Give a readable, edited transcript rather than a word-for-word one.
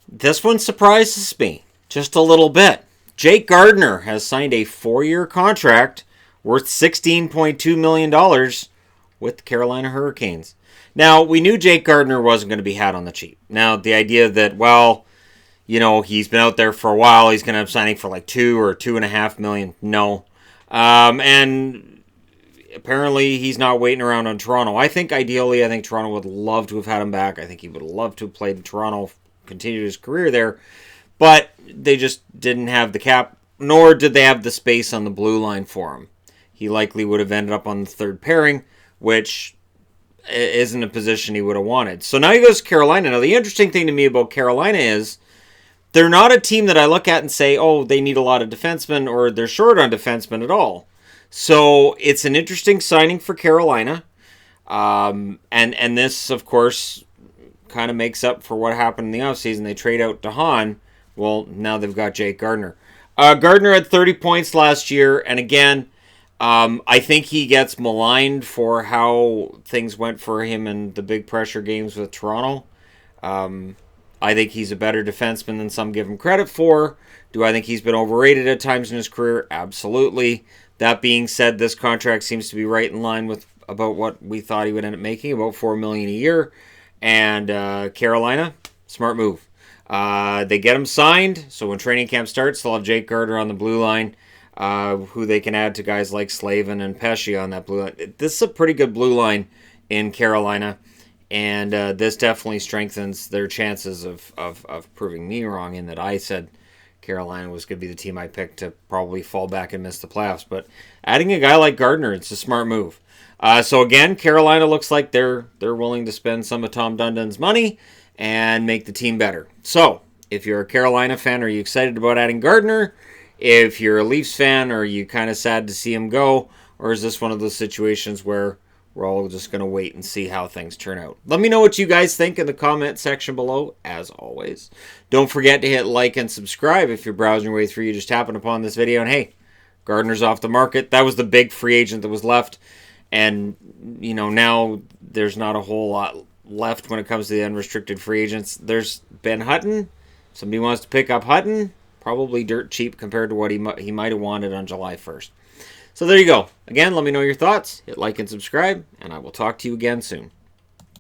This one surprises me just a little bit. Jake Gardiner has signed a 4-year contract worth $16.2 million with the Carolina Hurricanes. Now, we knew Jake Gardiner wasn't going to be had on the cheap. Now, the idea that, well, he's been out there for a while, he's going to end up signing for like $2 or $2.5 million. No. And apparently he's not waiting around on Toronto. I think Toronto would love to have had him back. I think he would have loved to have played in Toronto, continued his career there. But they just didn't have the cap, nor did they have the space on the blue line for him. He likely would have ended up on the third pairing, which isn't a position he would have wanted. So now he goes to Carolina. Now, the interesting thing to me about Carolina is they're not a team that I look at and say, oh, they need a lot of defensemen or they're short on defensemen at all. So it's an interesting signing for Carolina. And this, of course, kind of makes up for what happened in the offseason. They trade out DeHaan. Well, now they've got Jake Gardiner. Gardiner had 30 points last year. And again, I think he gets maligned for how things went for him in the big pressure games with Toronto. I think he's a better defenseman than some give him credit for. Do I think he's been overrated at times in his career? Absolutely. That being said, this contract seems to be right in line with about what we thought he would end up making, about $4 million a year. And Carolina, smart move. They get him signed, so when training camp starts, they'll have Jake Gardiner on the blue line, who they can add to guys like Slavin and Pesce on that blue line. This is a pretty good blue line in Carolina, and this definitely strengthens their chances of proving me wrong in that I said Carolina was going to be the team I picked to probably fall back and miss the playoffs. But adding a guy like Gardiner, it's a smart move. So again, Carolina looks like they're willing to spend some of Tom Dundon's money and make the team better. So if you're a Carolina fan, are you excited about adding Gardiner? If you're a Leafs fan, are you kind of sad to see him go? Or is this one of those situations where we're all just going to wait and see how things turn out? Let me know what you guys think in the comment section below, as always. Don't forget to hit like and subscribe if you're browsing your way through. You just happened upon this video, and hey, Gardiner's off the market. That was the big free agent that was left. And, now there's not a whole lot left when it comes to the unrestricted free agents. There's Ben Hutton. Somebody wants to pick up Hutton. Probably dirt cheap compared to what he might have wanted on July 1st. So there you go. Again, let me know your thoughts. Hit like and subscribe, and I will talk to you again soon.